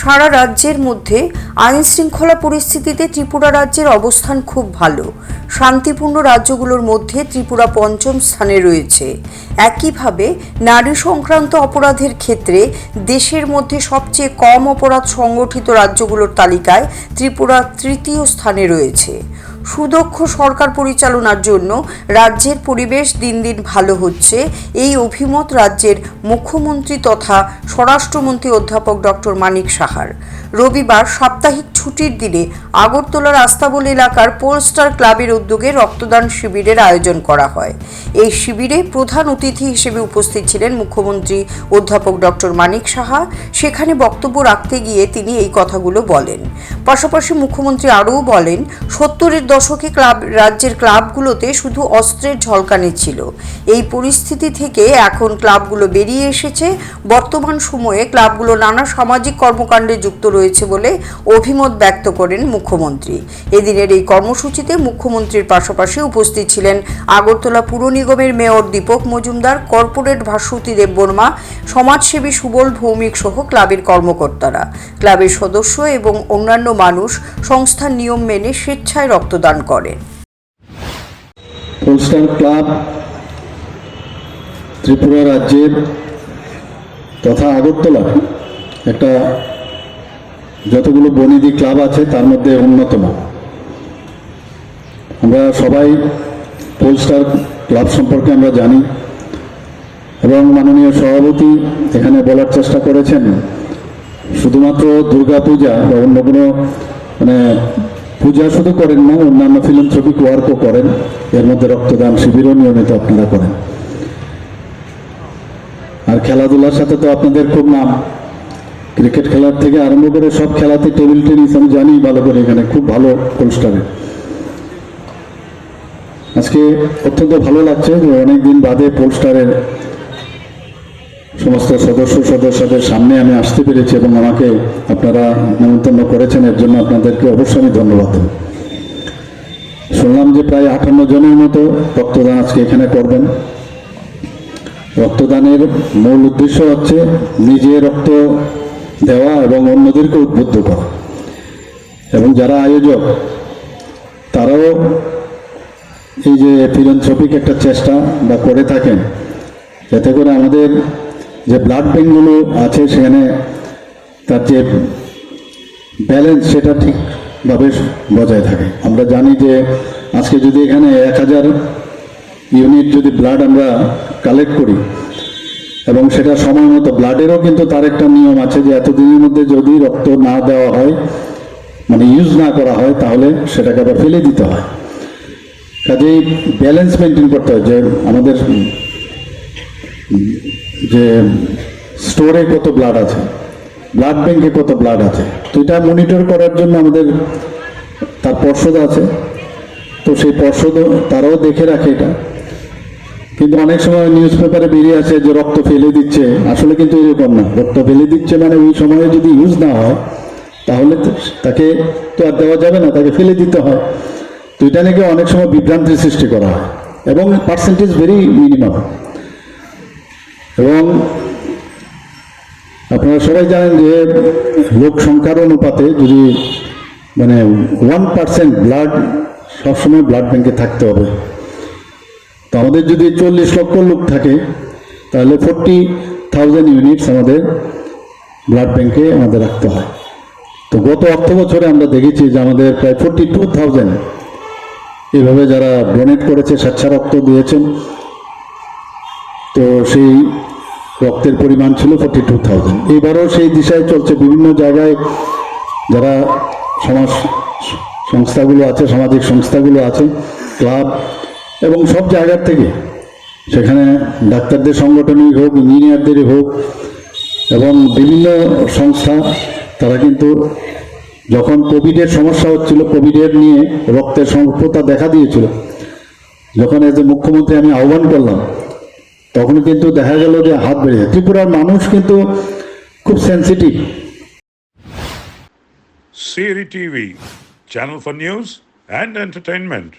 সারা রাজ্যের মধ্যে আইনশৃঙ্খলা পরিস্থিতিতে ত্রিপুরা রাজ্যের অবস্থান খুব ভালো। শান্তিপূর্ণ রাজ্যগুলোর মধ্যে ত্রিপুরা পঞ্চম স্থানে রয়েছে। একইভাবে নারী সংক্রান্ত অপরাধের ক্ষেত্রে দেশের মধ্যে সবচেয়ে কম অপরাধ সংগঠিত রাজ্যগুলোর তালিকায় ত্রিপুরা তৃতীয় স্থানে রয়েছে। সুদক্ষ সরকার পরিচালনার জন্য রাজ্যের পরিবেশ দিন দিন ভালো হচ্ছে, এই অভিমত রাজ্যের মুখ্যমন্ত্রী তথা স্বরাষ্ট্রমন্ত্রী অধ্যাপক ডক্টর মানিক সাহার। রবিবার সাপ্তাহিক ছুটির দিনে আগরতলার আস্তাবল এলাকার পোলস্টার ক্লাবের উদ্যোগে রক্তদান শিবিরের আয়োজন করা হয়। এই শিবিরে প্রধান অতিথি হিসেবে উপস্থিত ছিলেন মুখ্যমন্ত্রী অধ্যাপক ডক্টর মানিক সাহা। সেখানে বক্তব্য রাখতে গিয়ে তিনি এই কথাগুলো বলেন। পাশাপাশি মুখ্যমন্ত্রী আরও বলেন, 70-এর দশকে রাজ্যের ক্লাবগুলোতে শুধু অস্ত্রের ঝলকানি ছিল। এই পরিস্থিতি থেকে এখন ক্লাবগুলো বেরিয়ে এসেছে। বর্তমান সময়ে ক্লাবগুলো নানা সামাজিক কর্মকাণ্ডে যুক্ত রয়েছে বলে অভিমত ব্যক্ত করেন মুখ্যমন্ত্রী। এদিনের এই কর্মসূচিতে মুখ্যমন্ত্রীর পাশাপাশি উপস্থিত ছিলেন আগরতলা পুর নিগমের মেয়র দীপক মজুমদার, কর্পোরেট ভাস্বতী দেববর্মা, সমাজসেবী সুবল ভৌমিক সহ ক্লাবের কর্মকর্তারা। ক্লাবের সদস্য এবং অন্যান্য মানুষ সংস্থার নিয়ম মেনে স্বেচ্ছায় রক্তদান করেন। পোলস্টার ক্লাব ত্রিপুরা রাজ্যের তথা আগরতলা একটা যতগুলো বনিদি ক্লাব আছে তার মধ্যে অন্যতম। আমরা সবাই পোলস্টার ক্লাব সম্পর্কে আমরা জানি এবং মাননীয় সভাপতি এখানে বলার চেষ্টা করেছেন শুধুমাত্র দুর্গা পূজা বা অন্য কোনো পূজা শুধু করেন না, অন্যান্য ফিলান্থ্রপিক ওয়ার্কও করেন। এর মধ্যে রক্তদান শিবিরও নিয়মিত আপনারা করেন। আর খেলাধুলার সাথে তো আপনাদের খুব নাম, ক্রিকেট খেলার থেকে আরম্ভ করে সব খেলাতে, টেবিল টেনিস আমি জানি ভালো করে, এখানে খুব ভালো পোলস্টারে। আজকে অত্যন্ত ভালো লাগছে যে অনেকদিন বাদে পোলস্টারের সমস্ত সদস্যদের সামনে আমি আসতে পেরেছি এবং আমাকে আপনারা নিমন্ত্রণ করেছেন, এর জন্য আপনাদেরকে অবশ্যই আমি ধন্যবাদ দেব। শুনলাম যে প্রায় 58 জনের মতো রক্তদান আজকে এখানে করবেন। রক্তদানের মূল উদ্দেশ্য হচ্ছে নিজে রক্ত দেওয়া এবং অন্যদেরকে উদ্বুদ্ধ করা, এবং যারা আয়োজক তারাও এই যে ফিলান্থ্রপিক একটা চেষ্টা বা করে থাকেন যাতে করে আমাদের যে ব্লাড ব্যাঙ্কগুলো আছে সেখানে তার যে ব্যালেন্স সেটা ঠিকভাবে বজায় থাকে। আমরা জানি যে আজকে যদি এখানে 1000 ইউনিট যদি ব্লাড আমরা কালেক্ট করি এবং সেটা সময় মতো, ব্লাডেরও কিন্তু তার একটা নিয়ম আছে যে এতদিনের মধ্যে যদি রক্ত না দেওয়া হয়, ইউজ না করা হয়, তাহলে সেটাকে আবার ফেলে দিতে হয়। কাজেই ব্যালেন্স মেনটেন করতে হয় যে আমাদের যে স্টোরে কত ব্লাড আছে, ব্লাড ব্যাঙ্কে কত ব্লাড আছে, তো এটা মনিটর করার জন্য আমাদের তার পর্ষদ আছে। তো সেই পর্ষদ তারাও দেখে রাখে এটা। কিন্তু অনেক সময় নিউজ পেপারে বেরিয়ে আসে যে রক্ত ফেলে দিচ্ছে, আসলে কিন্তু এরকম না। রক্ত ফেলে দিচ্ছে ওই সময়ে যদি ইউজ না হয় তাহলে তাকে তো আর দেওয়া যাবে না, তাকে ফেলে দিতে হয়। তো এটা নাকি অনেক সময় বিভ্রান্তির সৃষ্টি করা হয় এবং পার্সেন্টেজ ভেরি মিনিমাম। এবং আপনারা সবাই জানেন যে লোক সংখ্যার অনুপাতে যদি 1% ব্লাড সবসময় ব্লাড ব্যাঙ্কে থাকতে হবে। তো আমাদের যদি 40 লক্ষ লোক থাকে তাহলে 40,000 ইউনিটস আমাদের ব্লাড ব্যাঙ্কে আমাদের রাখতে হয়। তো গত অর্থ বছরে আমরা দেখেছি যে আমাদের প্রায় 42,000 এইভাবে যারা ডোনেট করেছে, স্বেচ্ছা রক্ত দিয়েছেন। তো সেই রক্তের পরিমাণ ছিল 42,000। এবারও সেই দিশায় চলছে। বিভিন্ন জায়গায় যারা সমাজ সংস্থাগুলো আছে, সামাজিক সংস্থাগুলো আছে, ক্লাব এবং সব জায়গার থেকে, সেখানে ডাক্তারদের সংগঠনই হোক, ইঞ্জিনিয়ারদেরই হোক এবং বিভিন্ন সংস্থা, তারা কিন্তু যখন কোভিডের সমস্যা হচ্ছিল, কোভিডের নিয়ে রক্তের স্বল্পতা দেখা দিয়েছিল, যখন এজ এ মুখ্যমন্ত্রী আমি আহ্বান করলাম, তখন কিন্তু দেখা গেল যে হাত বেড়ে যায়। ত্রিপুরার মানুষ কিন্তু খুব sensitive. CRI TV, channel for news and entertainment.